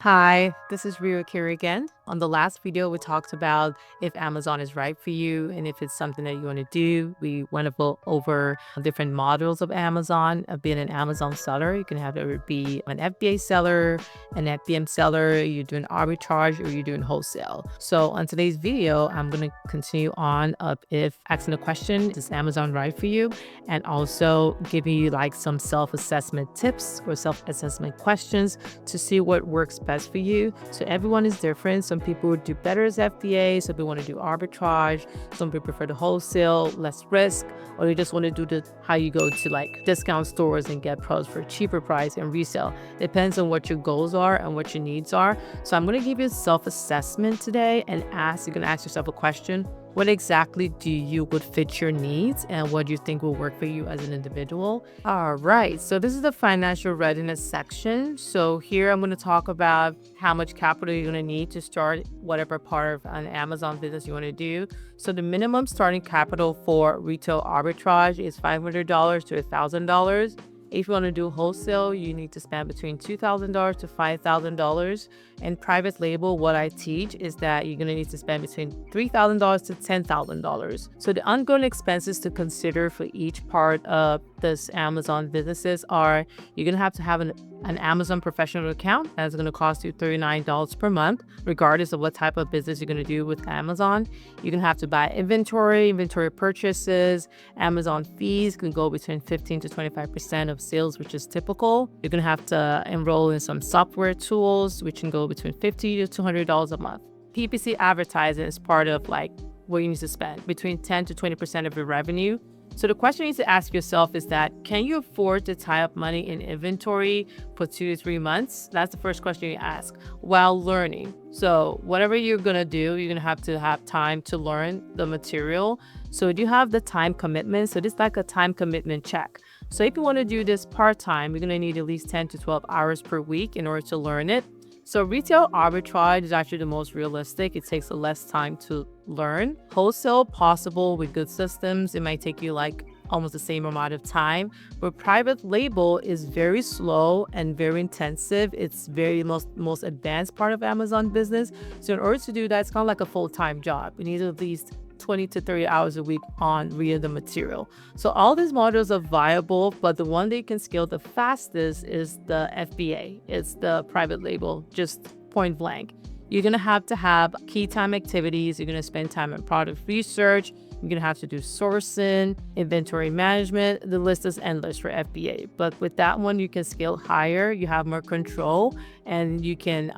Hi, this is Rio here again. On the last video, we talked about if Amazon is right for you and if it's something that you want to do. We went over different models of Amazon, of being an Amazon seller. You can have it be an FBA seller, an FBM seller, you're doing arbitrage, or you're doing wholesale. So on today's video, I'm going to continue on up if asking the question, is Amazon right for you? And also giving you like some self-assessment tips or self-assessment questions to see what works best for you. So everyone is different. Some people would do better as FBA, some people want to do arbitrage, some people prefer the wholesale, less risk, or they just want to do the how you go to like discount stores and get products for a cheaper price and resell. Depends on what your goals are and what your needs are. So I'm going to give you a self-assessment today and you're going to ask yourself a question. What exactly do you would fit your needs and what do you think will work for you as an individual? All right, so this is the financial readiness section. So here I'm going to talk about how much capital you're going to need to start whatever part of an Amazon business you want to do. So the minimum starting capital for retail arbitrage is $500 to $1,000. If you want to do wholesale, you need to spend between $2,000 to $5,000. And private label, what I teach is that you're going to need to spend between $3,000 to $10,000. So the ongoing expenses to consider for each part of this Amazon businesses are you're going to have an Amazon professional account. That's going to cost you $39 per month, regardless of what type of business you're going to do with Amazon. You're going to have to buy inventory purchases. Amazon fees can go between 15 to 25% of sales, which is typical. You're going to have to enroll in some software tools, which can go between $50 to $200 a month. PPC advertising is part of like what you need to spend, between 10 to 20% of your revenue. So the question you need to ask yourself is that, can you afford to tie up money in inventory for 2 to 3 months? That's the first question you ask while learning. So whatever you're going to do, you're going to have time to learn the material. So do you have the time commitment? So this is like a time commitment check. So if you want to do this part-time, you're going to need at least 10 to 12 hours per week in order to learn it. So retail arbitrage is actually the most realistic. It takes less time to learn. Wholesale, possible with good systems. It might take you like almost the same amount of time. But private label is very slow and very intensive. It's very most advanced part of Amazon business. So in order to do that, it's kind of like a full-time job. You need at least 20 to 30 hours a week on reading the material. So all these models are viable, but the one they can scale the fastest is the FBA. It's the private label, just point blank. You're going to have key time activities. You're going to spend time in product research. You're going to have to do sourcing, inventory management. The list is endless for FBA. But with that one, you can scale higher. You have more control and you can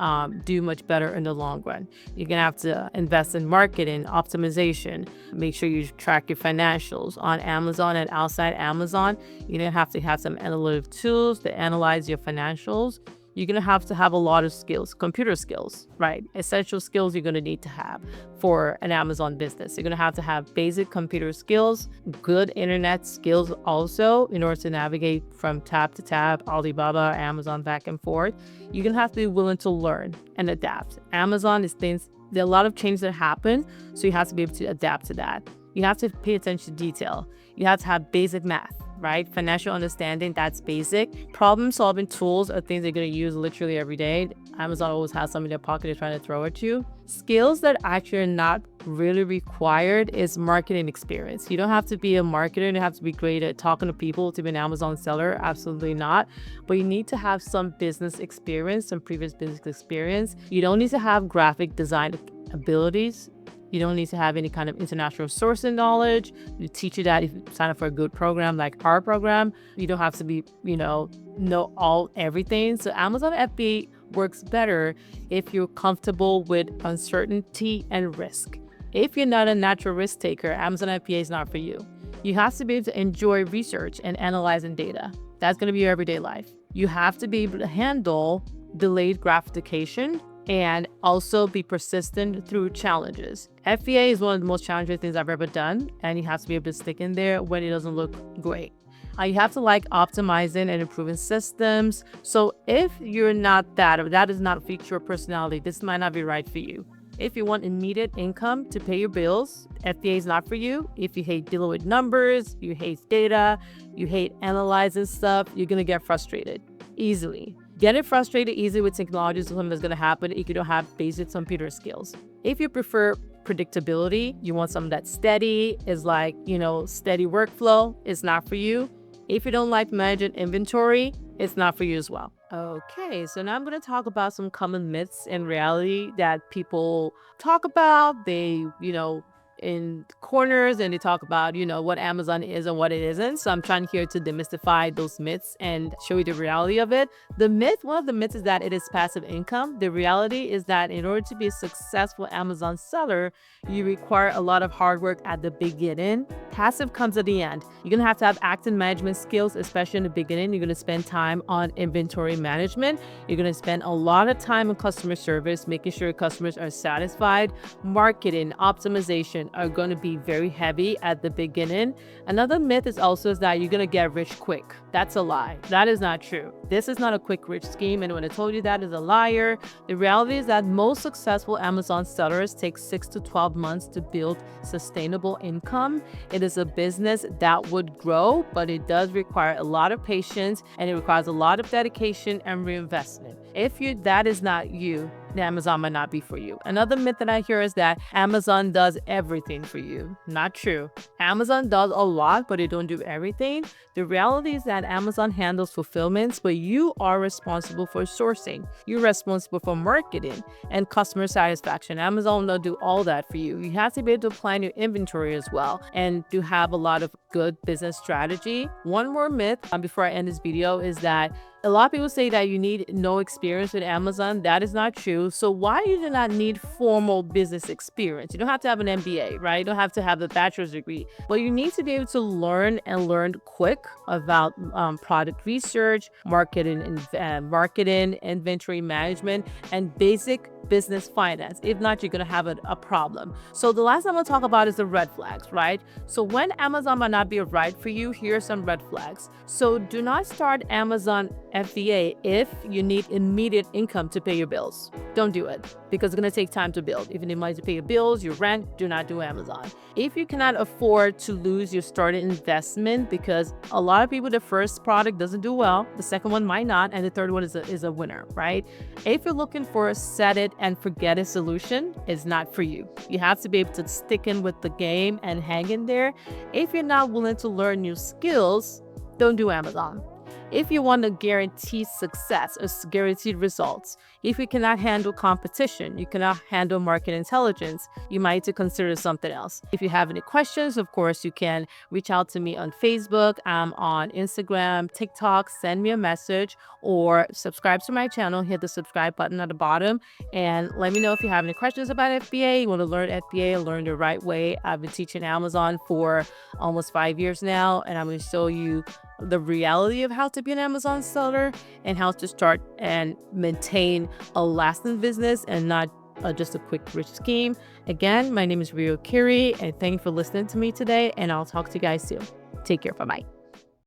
do much better in the long run. You're going to have to invest in marketing, optimization. Make sure you track your financials on Amazon and outside Amazon. You're going to have some analytic tools to analyze your financials. You're going to have a lot of skills, computer skills, right? Essential skills you're going to need to have for an Amazon business. You're going to have basic computer skills, good internet skills also in order to navigate from tab to tab, Alibaba, Amazon, back and forth. You're going to have to be willing to learn and adapt. Amazon is things, there are a lot of changes that happen, so you have to be able to adapt to that. You have to pay attention to detail. You have to have basic math. Right? Financial understanding, that's basic. Problem solving tools are things they're going to use literally every day. Amazon always has some in their pocket they're trying to throw at you. Skills that actually are not really required is marketing experience. You don't have to be a marketer and you have to be great at talking to people to be an Amazon seller. Absolutely not. But you need to have some business experience, some previous business experience. You don't need to have graphic design abilities. You don't need to have any kind of international sourcing knowledge. We teach you that if you sign up for a good program like our program. You don't have to be, know everything. So Amazon FBA works better if you're comfortable with uncertainty and risk. If you're not a natural risk taker, Amazon FBA is not for you. You have to be able to enjoy research and analyzing data. That's going to be your everyday life. You have to be able to handle delayed gratification and also be persistent through challenges. FBA is one of the most challenging things I've ever done, and you have to be able to stick in there when it doesn't look great. You have to like optimizing and improving systems. So if you're not that, or that does not fit your personality, this might not be right for you. If you want immediate income to pay your bills, FBA is not for you. If you hate dealing with numbers, you hate data, you hate analyzing stuff, you're going to get frustrated easily. Getting frustrated easily with technology is something that's going to happen if you don't have basic computer skills. If you prefer predictability, you want something that's steady, is like, steady workflow, it's not for you. If you don't like managing inventory, it's not for you as well. Okay, so now I'm going to talk about some common myths and reality that people talk about. They, in corners, and they talk about, what Amazon is and what it isn't. So I'm trying here to demystify those myths and show you the reality of it. One of the myths is that it is passive income. The reality is that in order to be a successful Amazon seller, you require a lot of hard work at the beginning. Passive comes at the end. You're going to have active management skills, especially in the beginning. You're going to spend time on inventory management. You're going to spend a lot of time on customer service, making sure customers are satisfied. Marketing, optimization are going to be very heavy at the beginning. Another myth is that you're going to get rich quick. That's a lie. That is not true. This is not a quick rich scheme. Anyone that told you that is a liar. The reality is that most successful Amazon sellers take 6 to 12 months to build sustainable income. It is a business that would grow, but it does require a lot of patience, and it requires a lot of dedication and reinvestment. If that is not you, then Amazon might not be for you. Another myth that I hear is that Amazon does everything for you. Not true. Amazon does a lot, but it don't do everything. The reality is that Amazon handles fulfillments, but you are responsible for sourcing. You're responsible for marketing and customer satisfaction. Amazon will do all that for you. You have to be able to plan your inventory as well, and to have a lot of good business strategy. One more myth before I end this video is that a lot of people say that you need no experience with Amazon. That is not true. So why do you not need formal business experience? You don't have to have an MBA, right? You don't have to have a bachelor's degree, but you need to be able to learn quick about product research, marketing, inventory management, and basic business finance. If not, you're going to have a problem. So the last I'm going to talk about is the red flags, right? So when Amazon might not be right for you, here are some red flags. So do not start Amazon FBA if you need immediate income to pay your bills. Don't do it, because it's going to take time to build. If you need money to pay your bills, your rent, do not do Amazon. If you cannot afford to lose your starting investment, because a lot of people, the first product doesn't do well, the second one might not, and the third one is a winner, right? If you're looking for a set it and forget it solution, it's not for you. You have to be able to stick in with the game and hang in there. If you're not willing to learn new skills, don't do Amazon. If you want to guarantee success or guaranteed results, if you cannot handle competition, you cannot handle market intelligence, you might need to consider something else. If you have any questions, of course, you can reach out to me on Facebook, I'm on Instagram, TikTok, send me a message, or subscribe to my channel, hit the subscribe button at the bottom, and let me know if you have any questions about FBA, you want to learn FBA, learn the right way. I've been teaching Amazon for almost 5 years now, and I'm going to show you the reality of how to be an Amazon seller and how to start and maintain a lasting business and not just a quick rich scheme. Again, my name is Rio Kiri, and thank you for listening to me today, and I'll talk to you guys soon. Take care. Bye-bye.